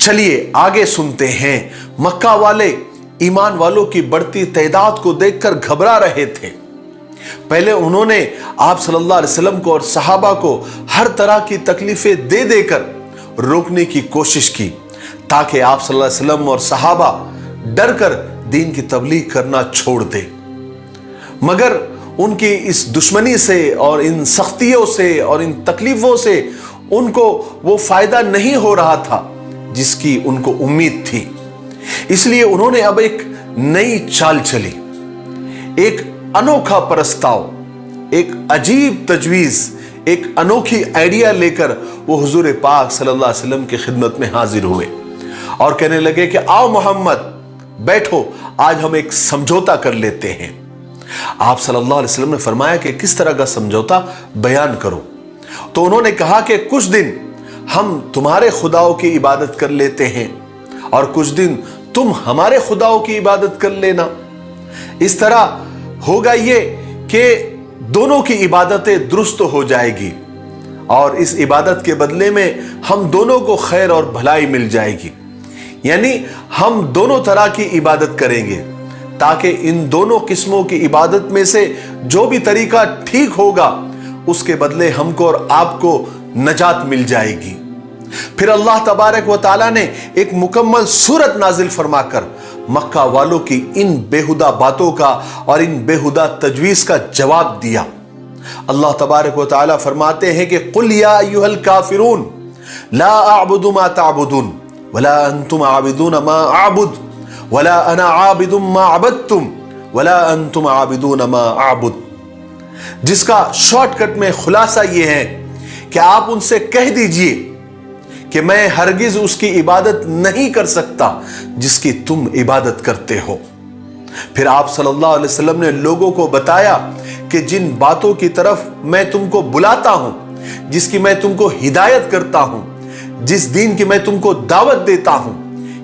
चलिए आगे सुनते हैं। मक्का वाले ईमान वालों की बढ़ती तादाद को देखकर घबरा रहे थे। पहले उन्होंने आप सल्लल्लाहु अलैहि वसल्लम को और सहाबा को हर तरह की तकलीफें दे देकर रोकने की कोशिश की, ताकि आप सल्लल्लाहु अलैहि वसल्लम और सहाबा डर कर दीन की तबलीग करना छोड़ दे। मगर उनकी इस दुश्मनी से और इन सख्तियों से और इन तकलीफों से उनको वो फायदा नहीं हो रहा था जिसकी उनको उम्मीद थी। इसलिए उन्होंने अब एक नई चाल चली, एक अनोखा प्रस्ताव, एक अजीब तजवीज, एक अनोखी आइडिया लेकर वो हुजूर पाक सल्लल्लाहु अलैहि वसल्लम की खिदमत में हाजिर हुए और कहने लगे कि आओ मोहम्मद बैठो, आज हम एक समझौता कर लेते हैं। आप सल्लल्लाहु अलैहि वसल्लम ने फरमाया कि किस तरह का समझौता, बयान करो। तो उन्होंने कहा कि कुछ दिन हम तुम्हारे खुदाओं की इबादत कर लेते हैं और कुछ दिन तुम हमारे खुदाओं की इबादत कर लेना। इस तरह होगा ये कि दोनों की इबादतें दुरुस्त हो जाएगी और इस इबादत के बदले में हम दोनों को खैर और भलाई मिल जाएगी। यानी हम दोनों तरह की इबादत करेंगे ताकि इन दोनों किस्मों की इबादत में से जो भी तरीका ठीक होगा उसके बदले हमको और आपको नजात मिल जाएगी। फिर अल्लाह तबारक व तआला ने एक मुकम्मल सूरत नाजिल फरमाकर मक्का वालों की इन बेहुदा बातों का और इन बेहुदा तजवीज का जवाब दिया। अल्लाह तबारक व तआला फरमाते हैं कि कुल या अय्युहल काफिरून ला अअबुदु मा तअबुदून वला अंतुम आबिदून मा अअबुद वला अना आबिदुम मा अबदतुम वला अंतुम आबिदून मा अअबुद। जिसका शॉर्टकट में खुलासा यह है कि आप उनसे कह दीजिए कि मैं हरगिज उसकी इबादत नहीं कर सकता जिसकी तुम इबादत करते हो। फिर आप सल्लल्लाहु अलैहि वसल्लम ने लोगों को बताया कि जिन बातों की तरफ मैं तुमको बुलाता हूं, जिसकी मैं तुमको हिदायत करता हूं, जिस दीन की मैं तुमको दावत देता हूं,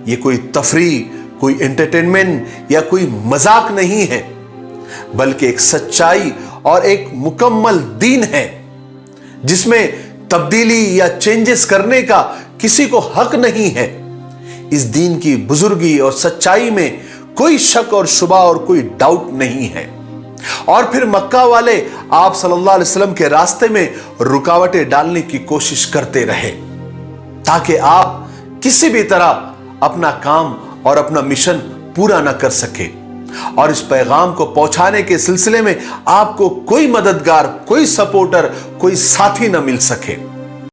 ये कोई तफरीह, कोई एंटरटेनमेंट या कोई मजाक नहीं है, बल्कि एक सच्चाई और एक मुकम्मल दीन है जिसमें तब्दीली या चेंजेस करने का किसी को हक नहीं है। इस दीन की बुजुर्गी और सच्चाई में कोई शक और शुबा और कोई डाउट नहीं है। और फिर मक्का वाले आप सल्लल्लाहु अलैहि वसल्लम के रास्ते में रुकावटें डालने की कोशिश करते रहे ताकि आप किसी भी तरह अपना काम और अपना मिशन पूरा ना कर सके और इस पैगाम को पहुंचाने के सिलसिले में आपको कोई मददगार, कोई सपोर्टर, कोई साथी न मिल सके।